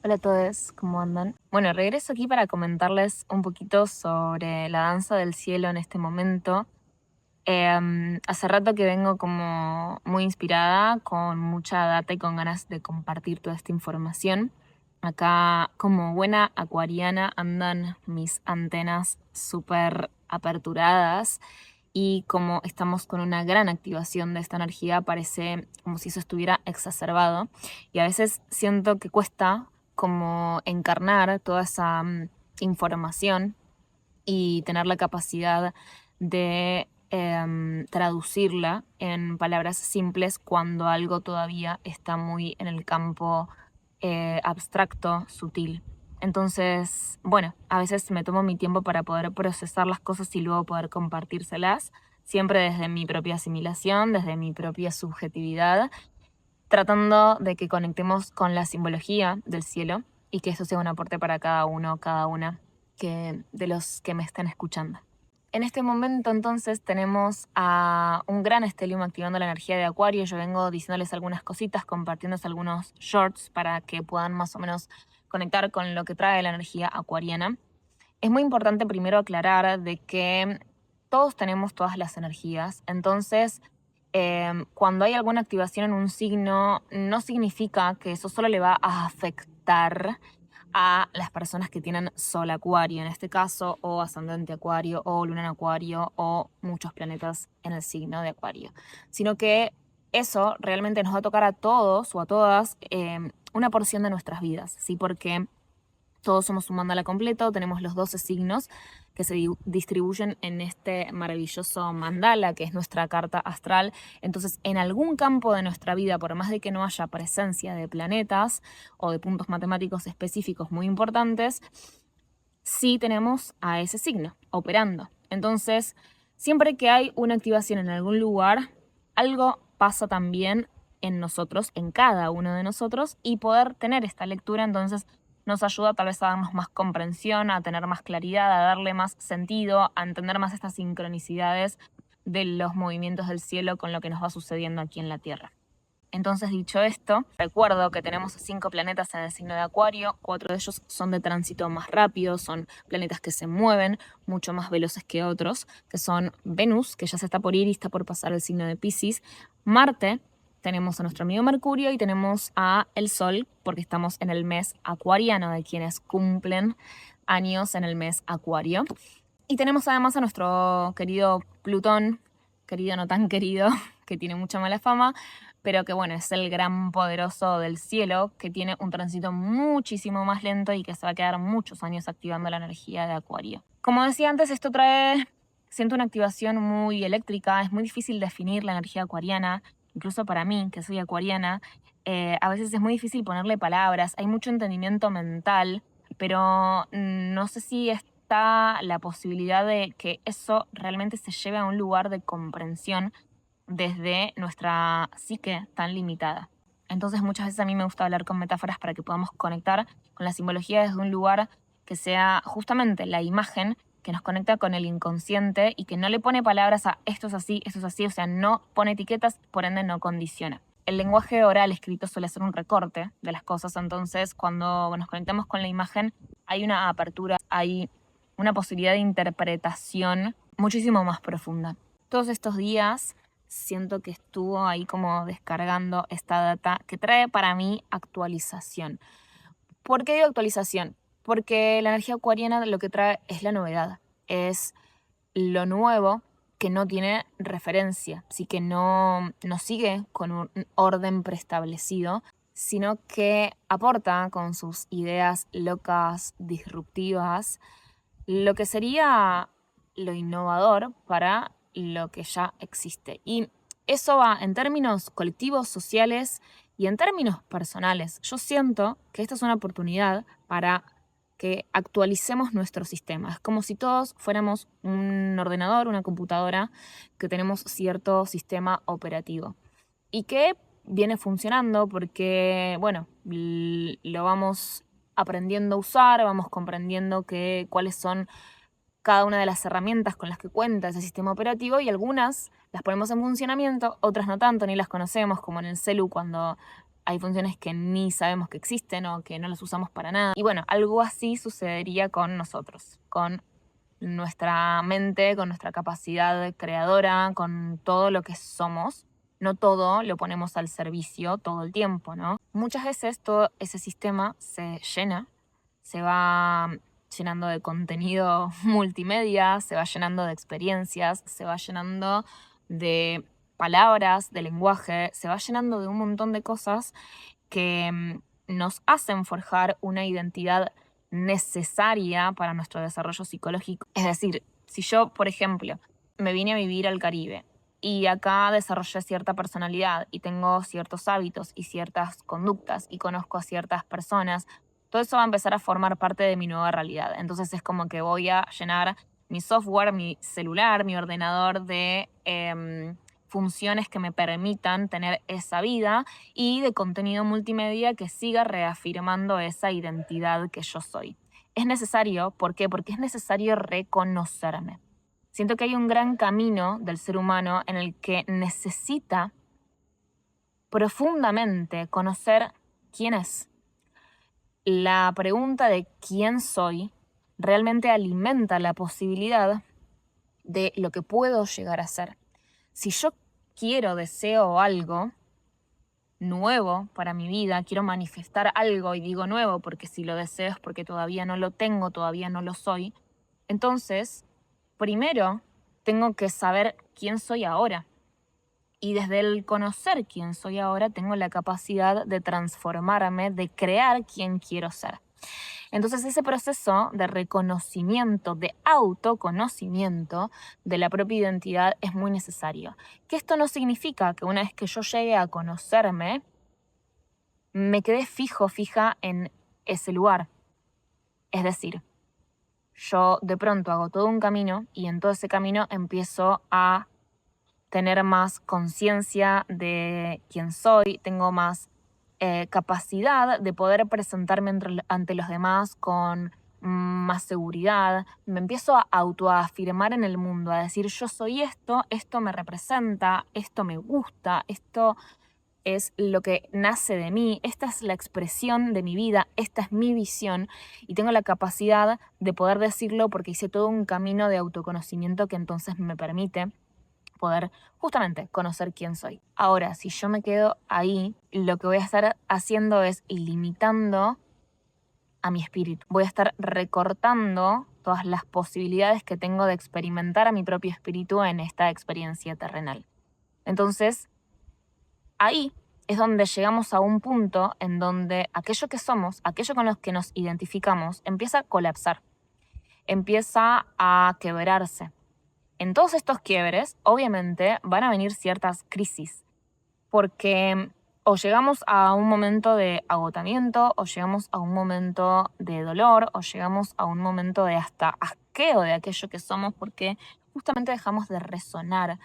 Hola a todos, ¿cómo andan? Bueno, regreso aquí para comentarles un poquito sobre la danza del cielo en este momento. Hace rato que vengo como muy inspirada, con mucha data y con ganas de compartir toda esta información. Acá, como buena acuariana, andan mis antenas súper aperturadas y como estamos con una gran activación de esta energía, parece como si eso estuviera exacerbado. Y a veces siento que cuesta como encarnar toda esa información y tener la capacidad de traducirla en palabras simples cuando algo todavía está muy en el campo abstracto, sutil. Entonces, bueno, a veces me tomo mi tiempo para poder procesar las cosas y luego poder compartírselas, siempre desde mi propia asimilación, desde mi propia subjetividad, tratando de que conectemos con la simbología del cielo y que eso sea un aporte para cada uno, cada una de los que me estén escuchando. En este momento entonces tenemos a un gran estelium activando la energía de Acuario. Yo vengo diciéndoles algunas cositas, compartiéndoles algunos shorts para que puedan más o menos conectar con lo que trae la energía acuariana. Es muy importante primero aclarar de que todos tenemos todas las energías, entonces cuando hay alguna activación en un signo, no significa que eso solo le va a afectar a las personas que tienen Sol Acuario, en este caso, o ascendente Acuario, o Luna en Acuario, o muchos planetas en el signo de Acuario, sino que eso realmente nos va a tocar a todos o a todas una porción de nuestras vidas, ¿sí? Porque todos somos un mandala completo, tenemos los 12 signos que se distribuyen en este maravilloso mandala, que es nuestra carta astral. Entonces, en algún campo de nuestra vida, por más de que no haya presencia de planetas o de puntos matemáticos específicos muy importantes, sí tenemos a ese signo operando. Entonces, siempre que hay una activación en algún lugar, algo pasa también en nosotros, en cada uno de nosotros, y poder tener esta lectura entonces nos ayuda tal vez a darnos más comprensión, a tener más claridad, a darle más sentido, a entender más estas sincronicidades de los movimientos del cielo con lo que nos va sucediendo aquí en la Tierra. Entonces, dicho esto, recuerdo que tenemos 5 planetas en el signo de Acuario, 4 de ellos son de tránsito más rápido, son planetas que se mueven mucho más veloces que otros, que son Venus, que ya se está por ir y está por pasar al signo de Piscis, Marte, tenemos a nuestro amigo Mercurio y tenemos a el Sol, porque estamos en el mes acuariano de quienes cumplen años en el mes Acuario. Y tenemos además a nuestro querido Plutón, querido no tan querido, que tiene mucha mala fama, pero que bueno, es el gran poderoso del cielo, que tiene un tránsito muchísimo más lento y que se va a quedar muchos años activando la energía de Acuario. Como decía antes, esto siento una activación muy eléctrica, es muy difícil definir la energía acuariana, incluso para mí, que soy acuariana, a veces es muy difícil ponerle palabras, hay mucho entendimiento mental, pero no sé si está la posibilidad de que eso realmente se lleve a un lugar de comprensión desde nuestra psique tan limitada. Entonces muchas veces a mí me gusta hablar con metáforas para que podamos conectar con la simbología desde un lugar que sea justamente la imagen que nos conecta con el inconsciente y que no le pone palabras a esto es así, o sea, no pone etiquetas, por ende no condiciona. El lenguaje oral escrito suele ser un recorte de las cosas, entonces cuando nos conectamos con la imagen hay una apertura, hay una posibilidad de interpretación muchísimo más profunda. Todos estos días siento que estuvo ahí como descargando esta data que trae para mí actualización. ¿Por qué digo actualización? Porque la energía acuariana lo que trae es la novedad, es lo nuevo que no tiene referencia, así que no sigue con un orden preestablecido, sino que aporta con sus ideas locas, disruptivas, lo que sería lo innovador para lo que ya existe. Y eso va en términos colectivos, sociales y en términos personales. Yo siento que esta es una oportunidad para que actualicemos nuestro sistema. Es como si todos fuéramos un ordenador, una computadora, que tenemos cierto sistema operativo y que viene funcionando porque, bueno, lo vamos aprendiendo a usar, vamos comprendiendo cuáles son cada una de las herramientas con las que cuenta ese sistema operativo y algunas las ponemos en funcionamiento, otras no tanto, ni las conocemos, como en el celu cuando hay funciones que ni sabemos que existen o que no las usamos para nada. Y bueno, algo así sucedería con nosotros, con nuestra mente, con nuestra capacidad creadora, con todo lo que somos. No todo lo ponemos al servicio todo el tiempo, ¿no? Muchas veces todo ese sistema se llena, se va llenando de contenido multimedia, se va llenando de experiencias, se va llenando de palabras, de lenguaje, se va llenando de un montón de cosas que nos hacen forjar una identidad necesaria para nuestro desarrollo psicológico. Es decir, si yo, por ejemplo, me vine a vivir al Caribe y acá desarrollé cierta personalidad y tengo ciertos hábitos y ciertas conductas y conozco a ciertas personas, todo eso va a empezar a formar parte de mi nueva realidad. Entonces es como que voy a llenar mi software, mi celular, mi ordenador de funciones que me permitan tener esa vida y de contenido multimedia que siga reafirmando esa identidad que yo soy. Es necesario, ¿por qué? Porque es necesario reconocerme. Siento que hay un gran camino del ser humano en el que necesita profundamente conocer quién es. La pregunta de quién soy realmente alimenta la posibilidad de lo que puedo llegar a ser. Si yo deseo algo nuevo para mi vida, quiero manifestar algo, y digo nuevo porque si lo deseo es porque todavía no lo tengo, todavía no lo soy, entonces, primero tengo que saber quién soy ahora. Y desde el conocer quién soy ahora, tengo la capacidad de transformarme, de crear quién quiero ser. Entonces ese proceso de reconocimiento, de autoconocimiento de la propia identidad es muy necesario. Que esto no significa que una vez que yo llegue a conocerme, me quedé fija en ese lugar. Es decir, yo de pronto hago todo un camino y en todo ese camino empiezo a tener más conciencia de quién soy, tengo más capacidad de poder presentarme ante los demás con más seguridad, me empiezo a autoafirmar en el mundo, a decir yo soy esto me representa, esto me gusta, esto es lo que nace de mí, esta es la expresión de mi vida, esta es mi visión y tengo la capacidad de poder decirlo porque hice todo un camino de autoconocimiento que entonces me permite poder justamente conocer quién soy. Ahora, si yo me quedo ahí, lo que voy a estar haciendo es limitando a mi espíritu. Voy a estar recortando todas las posibilidades que tengo de experimentar a mi propio espíritu en esta experiencia terrenal. Entonces, ahí es donde llegamos a un punto en donde aquello que somos, aquello con lo que nos identificamos, empieza a colapsar, empieza a quebrarse. En todos estos quiebres, obviamente, van a venir ciertas crisis, porque o llegamos a un momento de agotamiento, o llegamos a un momento de dolor, o llegamos a un momento de hasta asqueo de aquello que somos, porque justamente dejamos de resonar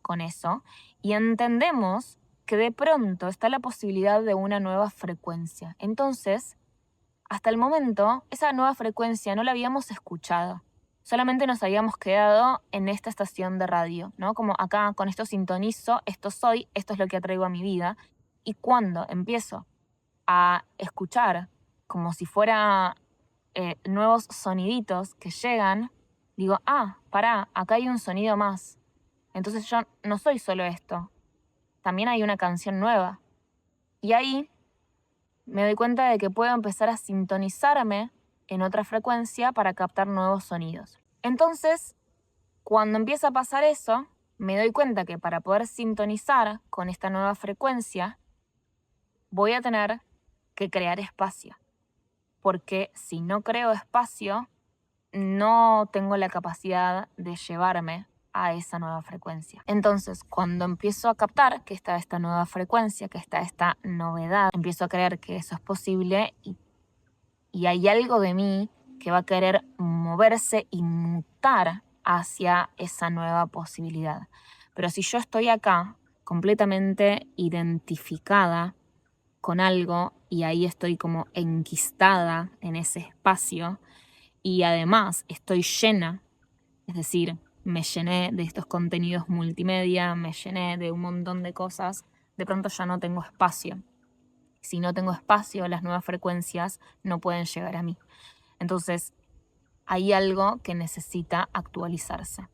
con eso y entendemos que de pronto está la posibilidad de una nueva frecuencia. Entonces, hasta el momento, esa nueva frecuencia no la habíamos escuchado. Solamente nos habíamos quedado en esta estación de radio, ¿no? Como acá con esto sintonizo, esto soy, esto es lo que atraigo a mi vida. Y cuando empiezo a escuchar como si fuera nuevos soniditos que llegan, digo, pará, acá hay un sonido más. Entonces yo no soy solo esto, también hay una canción nueva. Y ahí me doy cuenta de que puedo empezar a sintonizarme en otra frecuencia para captar nuevos sonidos. Entonces, cuando empieza a pasar eso, me doy cuenta que para poder sintonizar con esta nueva frecuencia, voy a tener que crear espacio. Porque si no creo espacio, no tengo la capacidad de llevarme a esa nueva frecuencia. Entonces, cuando empiezo a captar que está esta nueva frecuencia, que está esta novedad, empiezo a creer que eso es posible y hay algo de mí que va a querer moverse y mutar hacia esa nueva posibilidad. Pero si yo estoy acá completamente identificada con algo y ahí estoy como enquistada en ese espacio y además estoy llena, es decir, me llené de estos contenidos multimedia, me llené de un montón de cosas, de pronto ya no tengo espacio. Si no tengo espacio, las nuevas frecuencias no pueden llegar a mí. Entonces, hay algo que necesita actualizarse.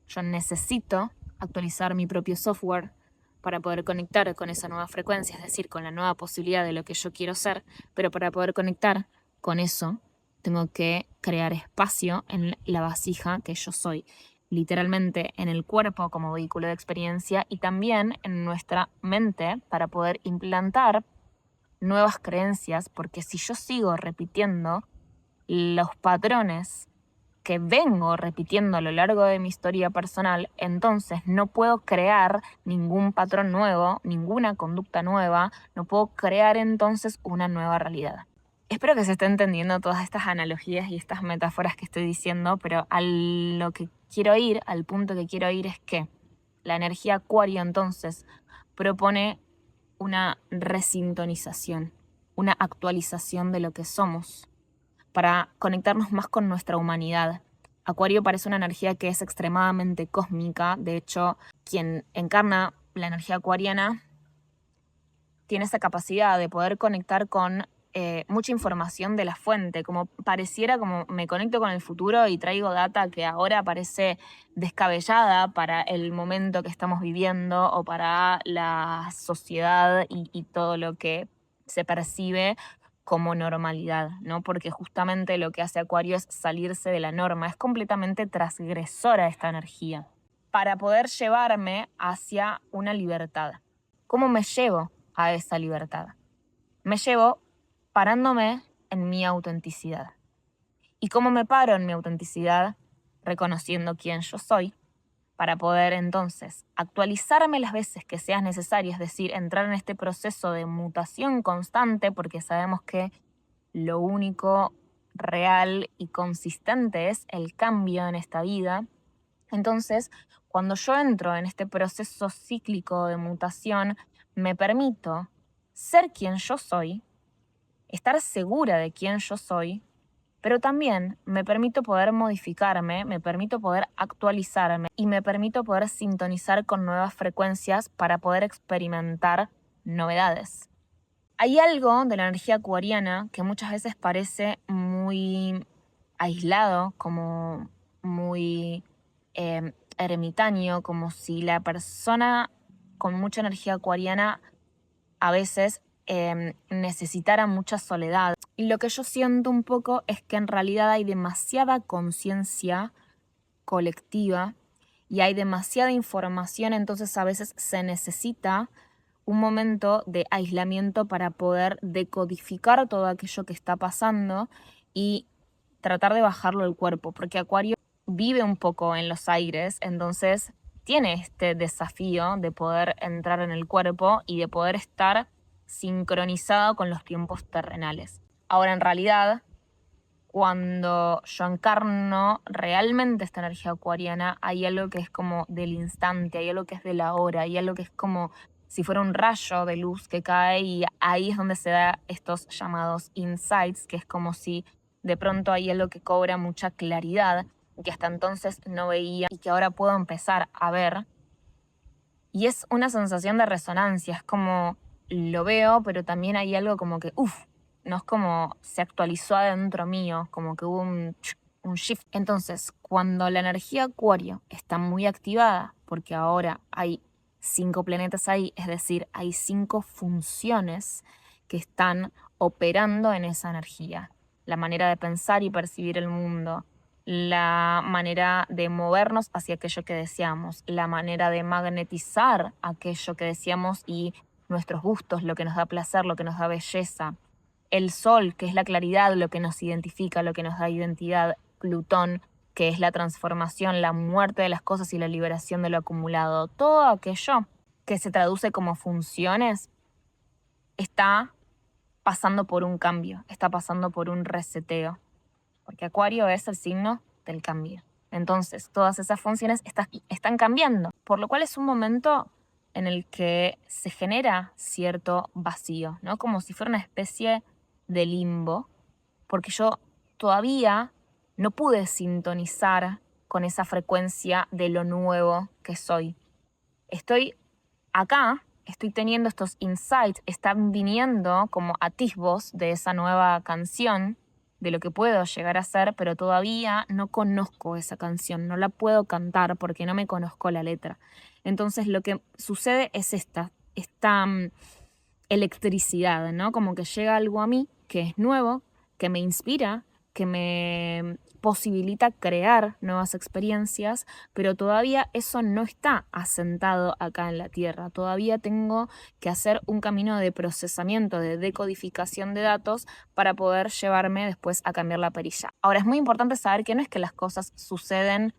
Yo necesito actualizar mi propio software para poder conectar con esa nueva frecuencia, es decir, con la nueva posibilidad de lo que yo quiero ser, pero para poder conectar con eso, tengo que crear espacio en la vasija que yo soy, literalmente en el cuerpo como vehículo de experiencia y también en nuestra mente para poder implantar nuevas creencias, porque si yo sigo repitiendo los patrones que vengo repitiendo a lo largo de mi historia personal, entonces no puedo crear ningún patrón nuevo, ninguna conducta nueva, no puedo crear entonces una nueva realidad. Espero que se esté entendiendo todas estas analogías y estas metáforas que estoy diciendo, pero lo que quiero ir, al punto que quiero ir es que la energía Acuario entonces propone una resintonización, una actualización de lo que somos, para conectarnos más con nuestra humanidad. Acuario parece una energía que es extremadamente cósmica. De hecho, quien encarna la energía acuariana tiene esa capacidad de poder conectar con mucha información de la fuente, como pareciera como me conecto con el futuro y traigo data que ahora parece descabellada para el momento que estamos viviendo o para la sociedad y todo lo que se percibe como normalidad, ¿no? Porque justamente lo que hace Acuario es salirse de la norma, es completamente transgresora esta energía, para poder llevarme hacia una libertad. ¿Cómo me llevo a esa libertad? Me llevo parándome en mi autenticidad. ¿Y cómo me paro en mi autenticidad? Reconociendo quién yo soy, para poder entonces actualizarme las veces que sea necesario, es decir, entrar en este proceso de mutación constante, porque sabemos que lo único real y consistente es el cambio en esta vida. Entonces, cuando yo entro en este proceso cíclico de mutación, me permito ser quien yo soy, estar segura de quién yo soy, pero también me permito poder modificarme, me permito poder actualizarme y me permito poder sintonizar con nuevas frecuencias para poder experimentar novedades. Hay algo de la energía acuariana que muchas veces parece muy aislado, como muy ermitaño, como si la persona con mucha energía acuariana a veces necesitara mucha soledad. Y lo que yo siento un poco es que en realidad hay demasiada conciencia colectiva y hay demasiada información, entonces a veces se necesita un momento de aislamiento para poder decodificar todo aquello que está pasando y tratar de bajarlo al cuerpo, porque Acuario vive un poco en los aires, entonces tiene este desafío de poder entrar en el cuerpo y de poder estar sincronizado con los tiempos terrenales. Ahora, en realidad, cuando yo encarno realmente esta energía acuariana, hay algo que es como del instante, hay algo que es de la hora, hay algo que es como si fuera un rayo de luz que cae y ahí es donde se da estos llamados insights, que es como si de pronto hay algo que cobra mucha claridad, que hasta entonces no veía y que ahora puedo empezar a ver. Y es una sensación de resonancia, es como lo veo, pero también hay algo como que, no es como se actualizó adentro mío, como que hubo un shift. Entonces, cuando la energía Acuario está muy activada, porque ahora hay 5 planetas ahí, es decir, hay 5 funciones que están operando en esa energía. La manera de pensar y percibir el mundo, la manera de movernos hacia aquello que deseamos, la manera de magnetizar aquello que deseamos y nuestros gustos, lo que nos da placer, lo que nos da belleza. El sol, que es la claridad, lo que nos identifica, lo que nos da identidad. Plutón, que es la transformación, la muerte de las cosas y la liberación de lo acumulado. Todo aquello que se traduce como funciones está pasando por un cambio, está pasando por un reseteo, porque Acuario es el signo del cambio. Entonces, todas esas funciones están cambiando, por lo cual es un momento en el que se genera cierto vacío, ¿no? Como si fuera una especie de limbo, porque yo todavía no pude sintonizar con esa frecuencia de lo nuevo que soy. Estoy acá, estoy teniendo estos insights, están viniendo como atisbos de esa nueva canción, de lo que puedo llegar a ser, pero todavía no conozco esa canción, no la puedo cantar porque no me conozco la letra. Entonces lo que sucede es esta electricidad, ¿no? Como que llega algo a mí que es nuevo, que me inspira, que me posibilita crear nuevas experiencias, pero todavía eso no está asentado acá en la Tierra. Todavía tengo que hacer un camino de procesamiento, de decodificación de datos para poder llevarme después a cambiar la perilla. Ahora, es muy importante saber que no es que las cosas suceden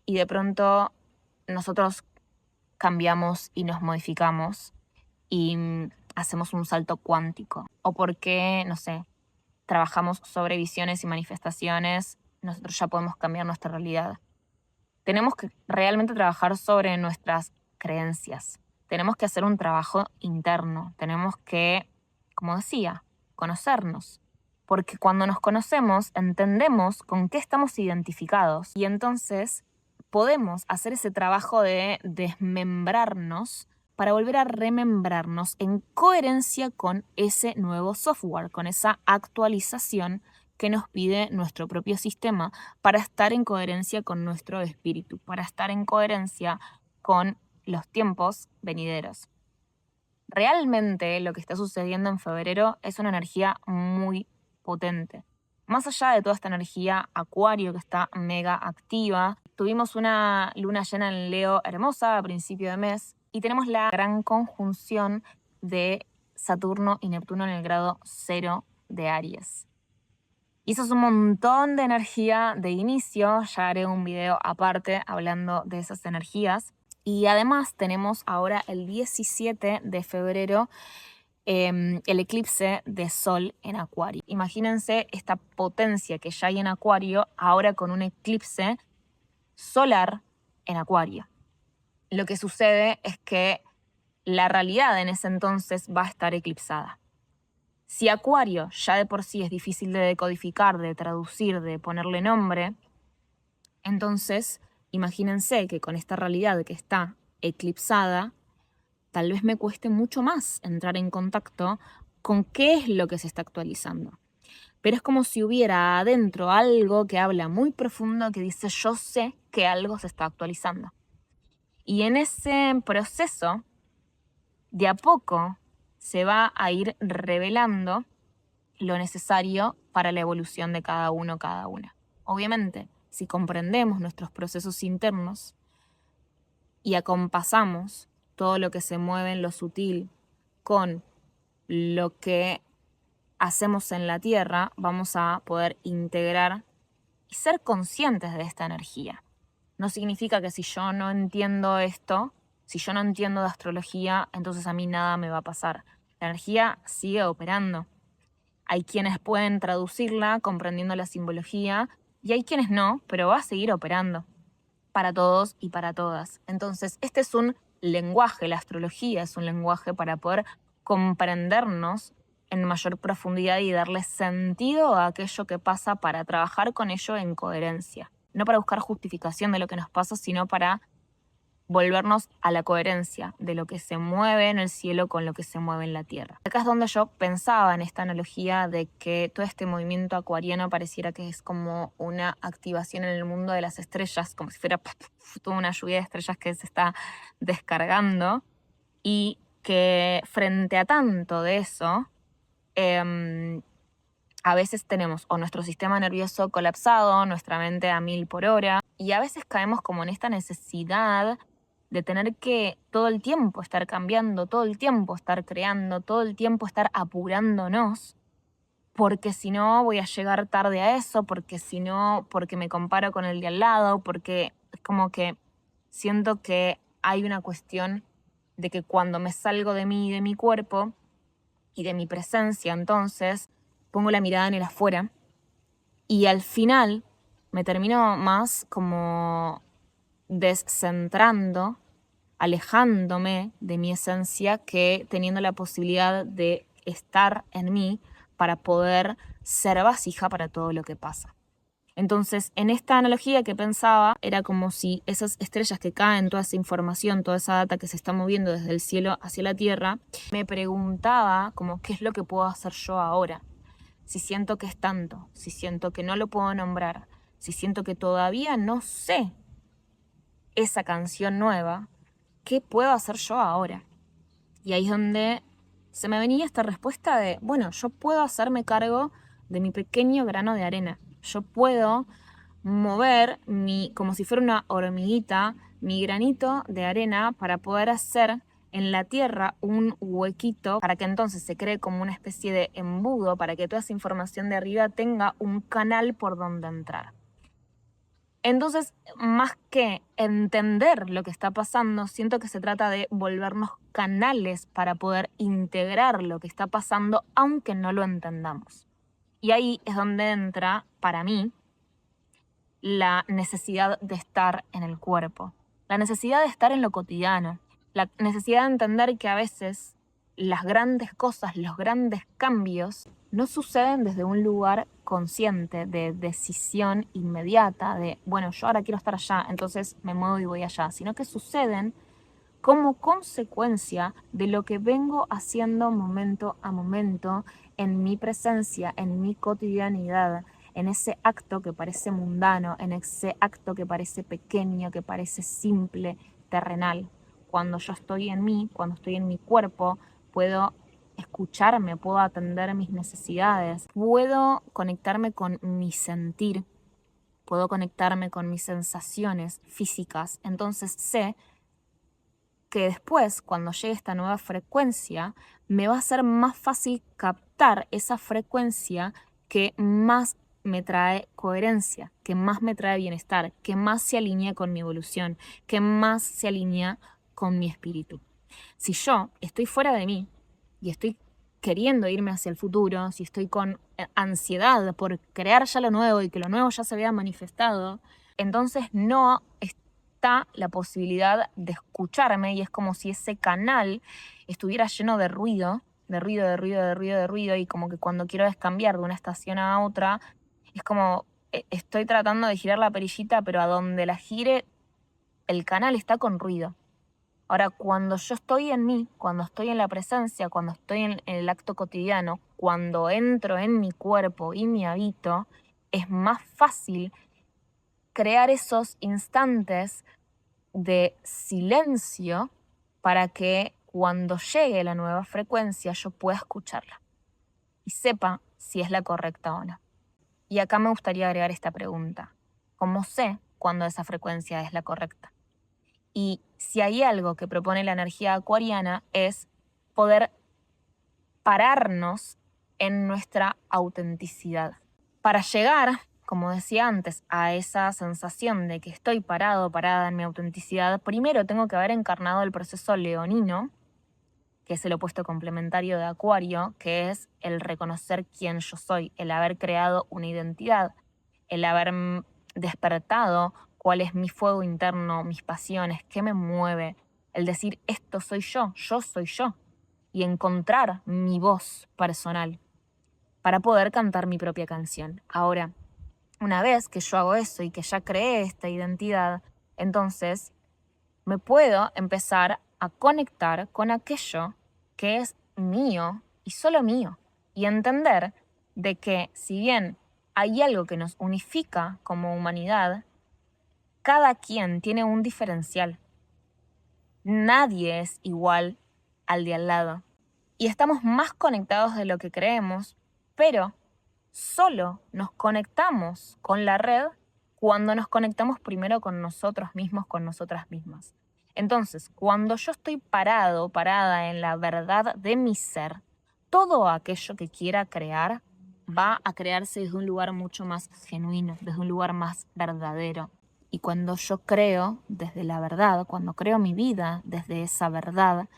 y de pronto nosotros cambiamos y nos modificamos y hacemos un salto cuántico. O porque, no sé, trabajamos sobre visiones y manifestaciones, nosotros ya podemos cambiar nuestra realidad. Tenemos que realmente trabajar sobre nuestras creencias. Tenemos que hacer un trabajo interno. Tenemos que, como decía, conocernos. Porque cuando nos conocemos, entendemos con qué estamos identificados. Y entonces podemos hacer ese trabajo de desmembrarnos para volver a remembrarnos en coherencia con ese nuevo software, con esa actualización que nos pide nuestro propio sistema para estar en coherencia con nuestro espíritu, para estar en coherencia con los tiempos venideros. Realmente lo que está sucediendo en febrero es una energía muy potente. Más allá de toda esta energía Acuario que está mega activa, tuvimos una luna llena en Leo hermosa a principio de mes y tenemos la gran conjunción de Saturno y Neptuno en el grado 0 de Aries. Y eso es un montón de energía de inicio, ya haré un video aparte hablando de esas energías. Y además tenemos ahora el 17 de febrero el eclipse de Sol en Acuario. Imagínense esta potencia que ya hay en Acuario, ahora con un eclipse solar en Acuario. Lo que sucede es que la realidad en ese entonces va a estar eclipsada. Si Acuario ya de por sí es difícil de decodificar, de traducir, de ponerle nombre, entonces imagínense que con esta realidad que está eclipsada, tal vez me cueste mucho más entrar en contacto con qué es lo que se está actualizando. Pero es como si hubiera adentro algo que habla muy profundo que dice yo sé que algo se está actualizando. Y en ese proceso, de a poco, se va a ir revelando lo necesario para la evolución de cada uno, cada una. Obviamente, si comprendemos nuestros procesos internos y acompasamos todo lo que se mueve en lo sutil con lo que hacemos en la Tierra, vamos a poder integrar y ser conscientes de esta energía. No significa que si yo no entiendo esto, si yo no entiendo de astrología, entonces a mí nada me va a pasar. La energía sigue operando. Hay quienes pueden traducirla comprendiendo la simbología y hay quienes no, pero va a seguir operando para todos y para todas. Entonces, este es un lenguaje, la astrología es un lenguaje para poder comprendernos en mayor profundidad y darle sentido a aquello que pasa para trabajar con ello en coherencia. No para buscar justificación de lo que nos pasa, sino para volvernos a la coherencia de lo que se mueve en el cielo con lo que se mueve en la tierra. Acá es donde yo pensaba en esta analogía de que todo este movimiento acuariano pareciera que es como una activación en el mundo de las estrellas, como si fuera toda una lluvia de estrellas que se está descargando y que frente a tanto de eso, a veces tenemos o nuestro sistema nervioso colapsado, nuestra mente a 1000 por hora, y a veces caemos como en esta necesidad de tener que todo el tiempo estar cambiando, todo el tiempo estar creando, todo el tiempo estar apurándonos, porque si no voy a llegar tarde a eso, porque si no, porque me comparo con el de al lado, porque es como que siento que hay una cuestión de que cuando me salgo de mí y de mi cuerpo y de mi presencia, entonces pongo la mirada en el afuera y al final me termino más como descentrando, alejándome de mi esencia que teniendo la posibilidad de estar en mí para poder ser vasija para todo lo que pasa. Entonces, en esta analogía que pensaba, era como si esas estrellas que caen, toda esa información, toda esa data que se está moviendo desde el cielo hacia la tierra, me preguntaba como qué es lo que puedo hacer yo ahora. Si siento que es tanto, si siento que no lo puedo nombrar, si siento que todavía no sé esa canción nueva, ¿qué puedo hacer yo ahora? Y ahí es donde se me venía esta respuesta de, bueno, yo puedo hacerme cargo de mi pequeño grano de arena. Yo puedo mover como si fuera una hormiguita, mi granito de arena para poder hacer en la tierra un huequito para que entonces se cree como una especie de embudo para que toda esa información de arriba tenga un canal por donde entrar. Entonces, más que entender lo que está pasando, siento que se trata de volvernos canales para poder integrar lo que está pasando, aunque no lo entendamos. Y ahí es donde entra, para mí, la necesidad de estar en el cuerpo, la necesidad de estar en lo cotidiano, la necesidad de entender que a veces las grandes cosas, los grandes cambios, no suceden desde un lugar consciente de decisión inmediata, de, bueno, yo ahora quiero estar allá, entonces me muevo y voy allá, sino que suceden como consecuencia de lo que vengo haciendo momento a momento en mi presencia, en mi cotidianidad, en ese acto que parece mundano, en ese acto que parece pequeño, que parece simple, terrenal. Cuando yo estoy en mí, cuando estoy en mi cuerpo, puedo escucharme, puedo atender mis necesidades, puedo conectarme con mi sentir, puedo conectarme con mis sensaciones físicas. Entonces sé que después, cuando llegue esta nueva frecuencia, me va a ser más fácil captar esa frecuencia que más me trae coherencia, que más me trae bienestar, que más se alinea con mi evolución, que más se alinea con mi espíritu. Si yo estoy fuera de mí y estoy queriendo irme hacia el futuro, si estoy con ansiedad por crear ya lo nuevo y que lo nuevo ya se vea manifestado, entonces no está la posibilidad de escucharme y es como si ese canal estuviera lleno de ruido, de ruido, de ruido, de ruido, de ruido, y como que cuando quiero descambiar de una estación a otra, es como estoy tratando de girar la perillita, pero a donde la gire, el canal está con ruido. Ahora, cuando yo estoy en mí, cuando estoy en la presencia, cuando estoy en el acto cotidiano, cuando entro en mi cuerpo y me habito, es más fácil crear esos instantes de silencio para que cuando llegue la nueva frecuencia yo pueda escucharla y sepa si es la correcta o no. Y acá me gustaría agregar esta pregunta. ¿Cómo sé cuándo esa frecuencia es la correcta? Y si hay algo que propone la energía acuariana es poder pararnos en nuestra autenticidad. Para llegar, como decía antes, a esa sensación de que estoy parado, parada en mi autenticidad, primero tengo que haber encarnado el proceso leonino, que es el opuesto complementario de Acuario, que es el reconocer quién yo soy, el haber creado una identidad, el haber despertado cuál es mi fuego interno, mis pasiones, qué me mueve, el decir esto soy yo soy yo, y encontrar mi voz personal para poder cantar mi propia canción. Ahora, una vez que yo hago eso y que ya creé esta identidad, entonces me puedo empezar a conectar con aquello que es mío y solo mío. Y entender de que si bien hay algo que nos unifica como humanidad, cada quien tiene un diferencial. Nadie es igual al de al lado. Y estamos más conectados de lo que creemos, pero solo nos conectamos con la red cuando nos conectamos primero con nosotros mismos, con nosotras mismas. Entonces, cuando yo estoy parado, parada en la verdad de mi ser, todo aquello que quiera crear va a crearse desde un lugar mucho más genuino, desde un lugar más verdadero. Y cuando yo creo desde la verdad, cuando creo mi vida desde esa verdad,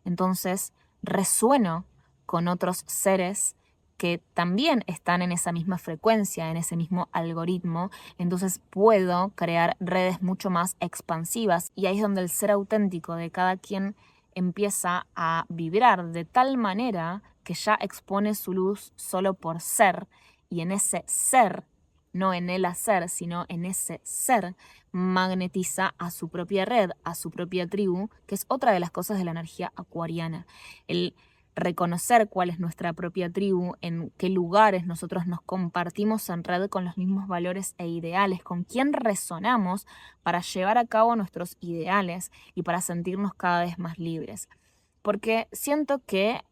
entonces resueno con otros seres que también están en esa misma frecuencia, en ese mismo algoritmo, entonces puedo crear redes mucho más expansivas y ahí es donde el ser auténtico de cada quien empieza a vibrar de tal manera que ya expone su luz solo por ser y en ese ser no en el hacer, sino en ese ser, magnetiza a su propia red, a su propia tribu, que es otra de las cosas de la energía acuariana. El reconocer cuál es nuestra propia tribu, en qué lugares nosotros nos compartimos en red con los mismos valores e ideales, con quién resonamos para llevar a cabo nuestros ideales y para sentirnos cada vez más libres. Porque siento que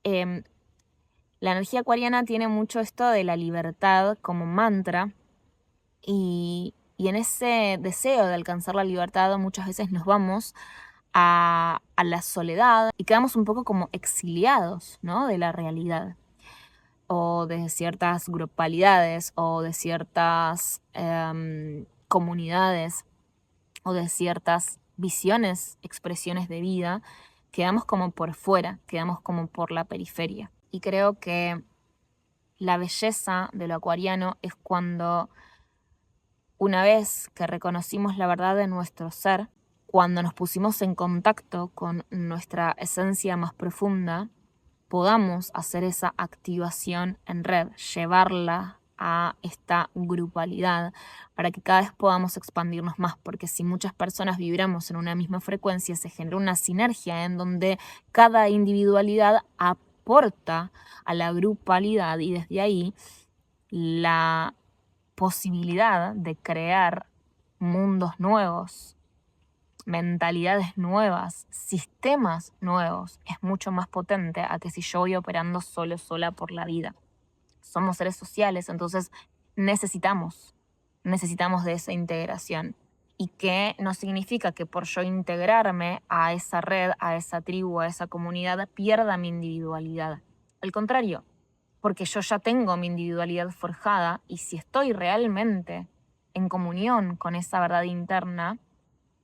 la energía acuariana tiene mucho esto de la libertad como mantra y en ese deseo de alcanzar la libertad muchas veces nos vamos a la soledad y quedamos un poco como exiliados, ¿no?, de la realidad o de ciertas grupalidades o de ciertas comunidades o de ciertas visiones, expresiones de vida, quedamos como por fuera, quedamos como por la periferia. Y creo que la belleza de lo acuariano es cuando, una vez que reconocimos la verdad de nuestro ser, cuando nos pusimos en contacto con nuestra esencia más profunda, podamos hacer esa activación en red, llevarla a esta grupalidad para que cada vez podamos expandirnos más, porque si muchas personas vibramos en una misma frecuencia, se genera una sinergia en donde cada individualidad aporta a la grupalidad y desde ahí la posibilidad de crear mundos nuevos, mentalidades nuevas, sistemas nuevos, es mucho más potente a que si yo voy operando sola por la vida. Somos seres sociales, entonces necesitamos de esa integración. Y que no significa que por yo integrarme a esa red, a esa tribu, a esa comunidad, pierda mi individualidad. Al contrario, porque yo ya tengo mi individualidad forjada y si estoy realmente en comunión con esa verdad interna,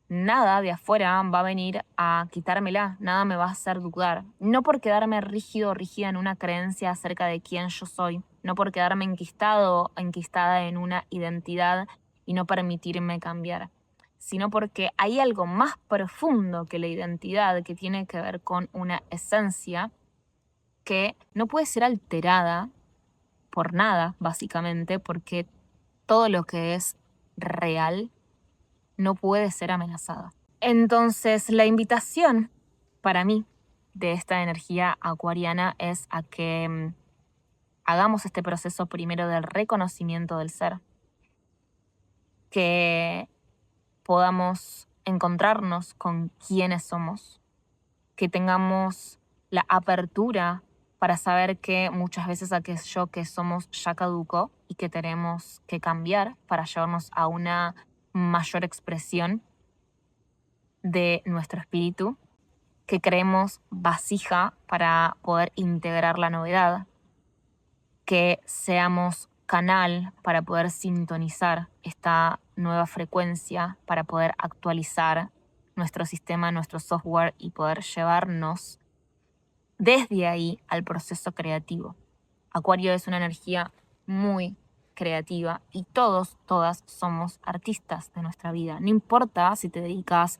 nada de afuera va a venir a quitármela, nada me va a hacer dudar. No por quedarme rígido o rígida en una creencia acerca de quién yo soy, no por quedarme enquistado o enquistada en una identidad y no permitirme cambiar, sino porque hay algo más profundo que la identidad que tiene que ver con una esencia que no puede ser alterada por nada, básicamente, porque todo lo que es real no puede ser amenazada. Entonces, la invitación para mí de esta energía acuariana es a que hagamos este proceso primero del reconocimiento del ser, que podamos encontrarnos con quiénes somos, que tengamos la apertura para saber que muchas veces aquello que somos ya caducó y que tenemos que cambiar para llevarnos a una mayor expresión de nuestro espíritu, que creemos vasija para poder integrar la novedad, que seamos canal para poder sintonizar esta nueva frecuencia, para poder actualizar nuestro sistema, nuestro software y poder llevarnos desde ahí al proceso creativo. Acuario es una energía muy creativa y todas somos artistas de nuestra vida. No importa si te dedicas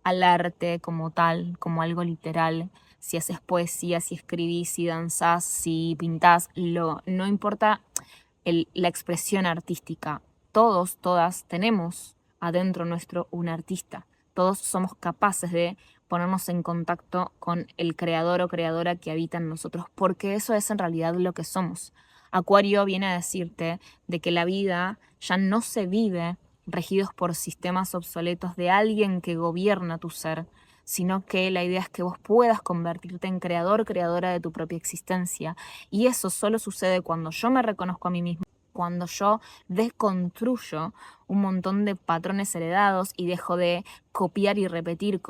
al arte como tal, como algo literal, si haces poesía, si escribís, si danzás, si pintás, no importa la expresión artística. Todas tenemos adentro nuestro un artista. Todos somos capaces de ponernos en contacto con el creador o creadora que habita en nosotros, porque eso es en realidad lo que somos. Acuario viene a decirte de que la vida ya no se vive regidos por sistemas obsoletos de alguien que gobierna tu ser, sino que la idea es que vos puedas convertirte en creador, creadora de tu propia existencia. Y eso solo sucede cuando yo me reconozco a mí mismo, cuando yo desconstruyo un montón de patrones heredados y dejo de copiar y repetir,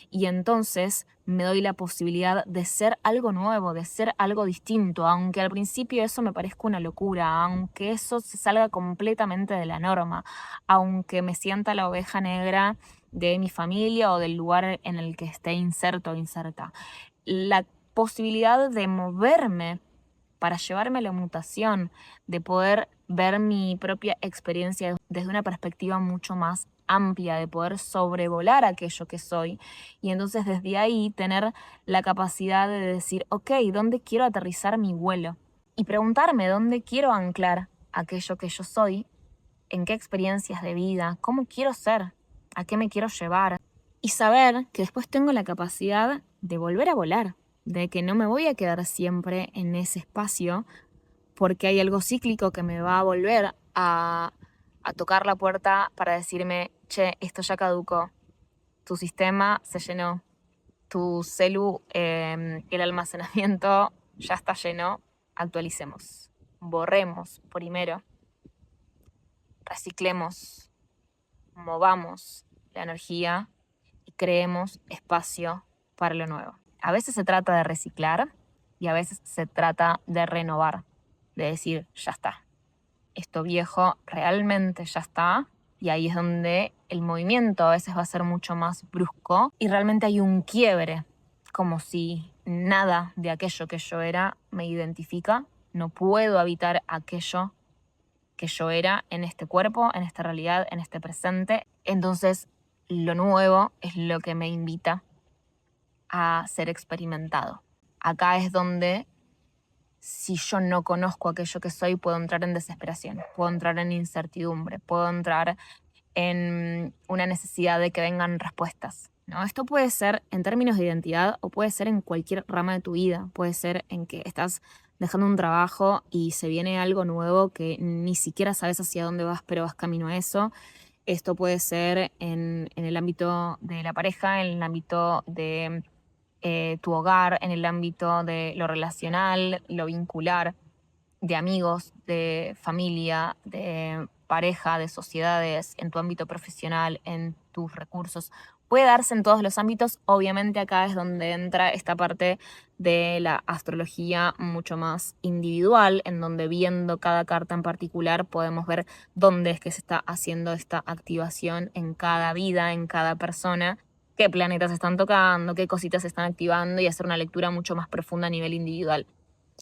y entonces me doy la posibilidad de ser algo nuevo, de ser algo distinto, aunque al principio eso me parezca una locura, aunque eso se salga completamente de la norma, aunque me sienta la oveja negra de mi familia o del lugar en el que esté inserto o inserta. La posibilidad de moverme para llevarme a la mutación, de poder ver mi propia experiencia desde una perspectiva mucho más amplia, de poder sobrevolar aquello que soy y entonces desde ahí tener la capacidad de decir, ok, ¿dónde quiero aterrizar mi vuelo? Y preguntarme dónde quiero anclar aquello que yo soy, en qué experiencias de vida, cómo quiero ser, a qué me quiero llevar. Y saber que después tengo la capacidad de volver a volar, de que no me voy a quedar siempre en ese espacio porque hay algo cíclico que me va a volver a tocar la puerta para decirme, che, esto ya caducó, tu sistema se llenó, tu el almacenamiento ya está lleno, actualicemos, borremos primero, reciclemos, movamos la energía y creemos espacio para lo nuevo. A veces se trata de reciclar y a veces se trata de renovar, de decir, ya está, esto viejo realmente ya está, y ahí es donde el movimiento a veces va a ser mucho más brusco y realmente hay un quiebre, como si nada de aquello que yo era me identifica, no puedo habitar aquello que yo era en este cuerpo, en esta realidad, en este presente. Entonces, lo nuevo es lo que me invita a ser experimentado. Acá es donde, si yo no conozco aquello que soy, puedo entrar en desesperación, puedo entrar en incertidumbre, puedo entrar en una necesidad de que vengan respuestas, ¿no? Esto puede ser en términos de identidad o puede ser en cualquier rama de tu vida. Puede ser en que estás dejando un trabajo y se viene algo nuevo que ni siquiera sabes hacia dónde vas, pero vas camino a eso. Esto puede ser en el ámbito de la pareja, en el ámbito de tu hogar, en el ámbito de lo relacional, lo vincular, de amigos, de familia, de pareja, de sociedades, en tu ámbito profesional, en tus recursos. Puede darse en todos los ámbitos. Obviamente acá es donde entra esta parte de la astrología mucho más individual, en donde viendo cada carta en particular podemos ver dónde es que se está haciendo esta activación en cada vida, en cada persona, qué planetas están tocando, qué cositas se están activando y hacer una lectura mucho más profunda a nivel individual.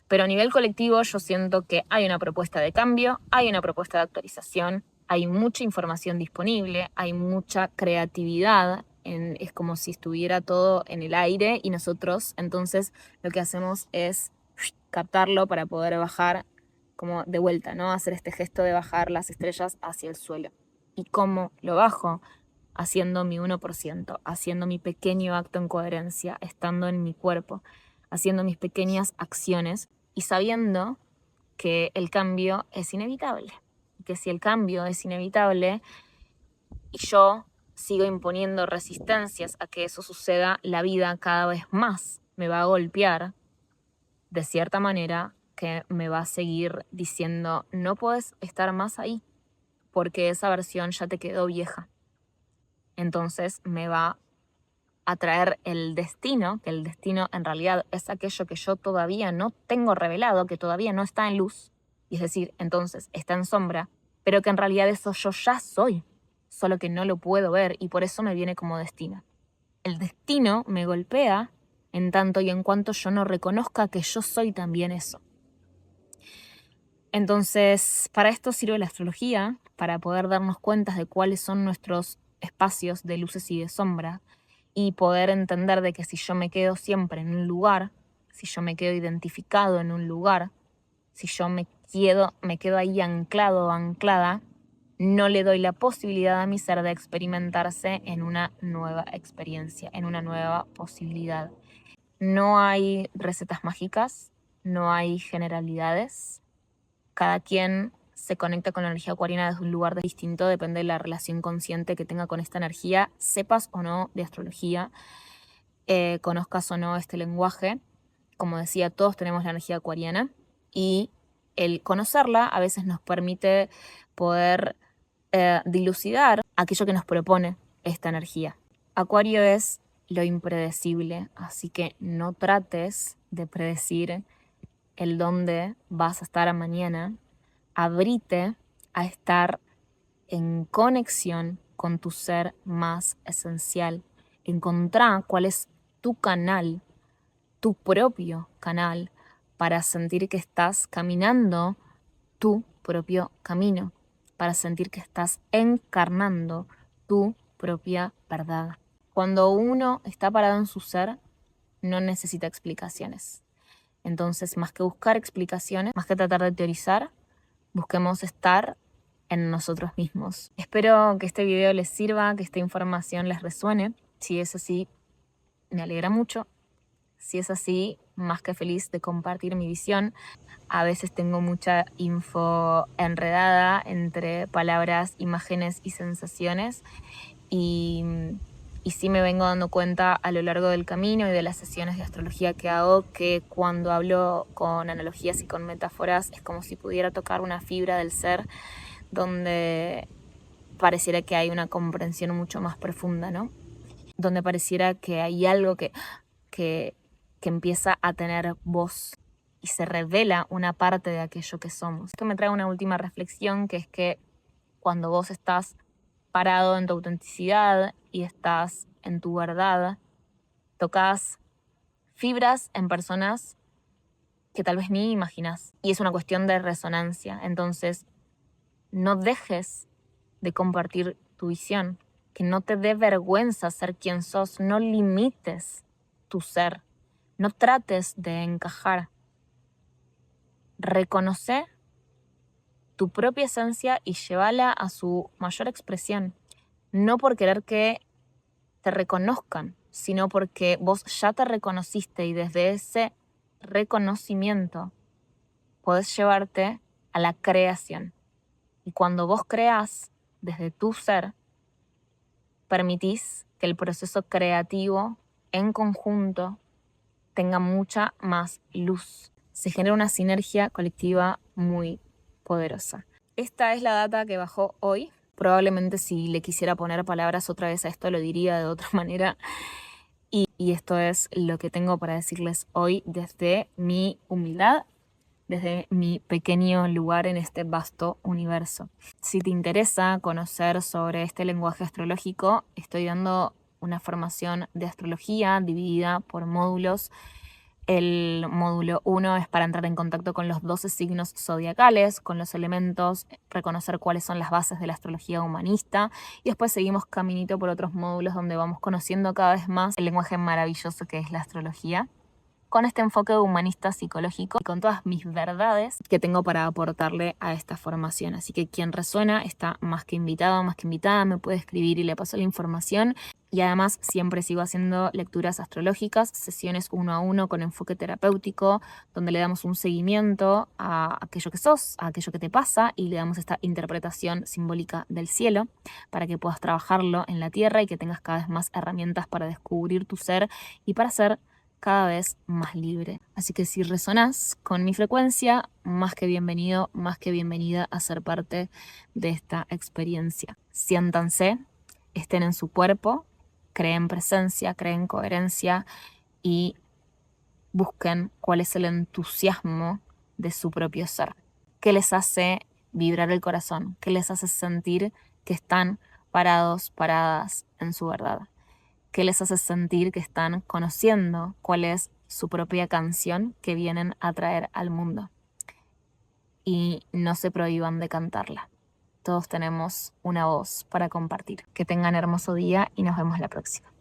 Pero a nivel colectivo yo siento que hay una propuesta de cambio, hay una propuesta de actualización, hay mucha información disponible, hay mucha creatividad, es como si estuviera todo en el aire y nosotros entonces lo que hacemos es captarlo para poder bajar como de vuelta, ¿no? Hacer este gesto de bajar las estrellas hacia el suelo. ¿Y cómo lo bajo? Haciendo mi 1%, haciendo mi pequeño acto en coherencia, estando en mi cuerpo, haciendo mis pequeñas acciones y sabiendo que el cambio es inevitable. Que si el cambio es inevitable y yo sigo imponiendo resistencias a que eso suceda, la vida cada vez más me va a golpear de cierta manera que me va a seguir diciendo, no puedes estar más ahí porque esa versión ya te quedó vieja. Entonces me va a traer el destino, que el destino en realidad es aquello que yo todavía no tengo revelado, que todavía no está en luz, y es decir, entonces está en sombra, pero que en realidad eso yo ya soy, solo que no lo puedo ver y por eso me viene como destino. El destino me golpea en tanto y en cuanto yo no reconozca que yo soy también eso. Entonces, para esto sirve la astrología, para poder darnos cuenta de cuáles son nuestros espacios de luces y de sombra, y poder entender de que si yo me quedo siempre en un lugar, si yo me quedo identificado en un lugar, si yo me quedo ahí anclado o anclada, no le doy la posibilidad a mi ser de experimentarse en una nueva experiencia, en una nueva posibilidad. No hay recetas mágicas, no hay generalidades. Cada quien se conecta con la energía acuariana desde un lugar distinto, depende de la relación consciente que tenga con esta energía, sepas o no de astrología, conozcas o no este lenguaje. Como decía, todos tenemos la energía acuariana y el conocerla a veces nos permite poder dilucidar aquello que nos propone esta energía. Acuario es lo impredecible, así que no trates de predecir el dónde vas a estar mañana. Abrite a estar en conexión con tu ser más esencial. Encontrá cuál es tu canal, tu propio canal, para sentir que estás caminando tu propio camino, para sentir que estás encarnando tu propia verdad. Cuando uno está parado en su ser, no necesita explicaciones. Entonces, más que buscar explicaciones, más que tratar de teorizar, busquemos estar en nosotros mismos. Espero que este video les sirva, que esta información les resuene. Si es así, me alegra mucho. Si es así, más que feliz de compartir mi visión. A veces tengo mucha info enredada entre palabras, imágenes y sensaciones y, y sí me vengo dando cuenta a lo largo del camino y de las sesiones de astrología que hago que cuando hablo con analogías y con metáforas es como si pudiera tocar una fibra del ser donde pareciera que hay una comprensión mucho más profunda, ¿no? Donde pareciera que hay algo que empieza a tener voz y se revela una parte de aquello que somos. Esto me trae una última reflexión, que es que cuando vos estás parado en tu autenticidad y estás en tu verdad, tocas fibras en personas que tal vez ni imaginas. Y es una cuestión de resonancia. Entonces, no dejes de compartir tu visión, que no te dé vergüenza ser quien sos, no limites tu ser, no trates de encajar. Reconoce tu propia esencia y llévala a su mayor expresión, no por querer que te reconozcan, sino porque vos ya te reconociste y desde ese reconocimiento podés llevarte a la creación. Y cuando vos creás desde tu ser, permitís que el proceso creativo en conjunto tenga mucha más luz. Se genera una sinergia colectiva muy poderosa. Esta es la data que bajó hoy. Probablemente si le quisiera poner palabras otra vez a esto lo diría de otra manera. Y esto es lo que tengo para decirles hoy desde mi humildad, desde mi pequeño lugar en este vasto universo. Si te interesa conocer sobre este lenguaje astrológico, estoy dando una formación de astrología dividida por módulos. El módulo 1 es para entrar en contacto con los 12 signos zodiacales, con los elementos, reconocer cuáles son las bases de la astrología humanista. Y después seguimos caminito por otros módulos donde vamos conociendo cada vez más el lenguaje maravilloso que es la astrología, con este enfoque humanista psicológico y con todas mis verdades que tengo para aportarle a esta formación. Así que quien resuena está más que invitado, más que invitada, me puede escribir y le paso la información. Y además siempre sigo haciendo lecturas astrológicas, sesiones 1 a 1 con enfoque terapéutico, donde le damos un seguimiento a aquello que sos, a aquello que te pasa y le damos esta interpretación simbólica del cielo para que puedas trabajarlo en la tierra y que tengas cada vez más herramientas para descubrir tu ser y para ser cada vez más libre. Así que si resonás con mi frecuencia, más que bienvenido, más que bienvenida a ser parte de esta experiencia. Siéntanse, estén en su cuerpo, creen presencia, creen coherencia y busquen cuál es el entusiasmo de su propio ser. ¿Qué les hace vibrar el corazón? ¿Qué les hace sentir que están parados, paradas en su verdad? ¿Qué les hace sentir que están conociendo cuál es su propia canción que vienen a traer al mundo? Y no se prohíban de cantarla. Todos tenemos una voz para compartir. Que tengan hermoso día y nos vemos la próxima.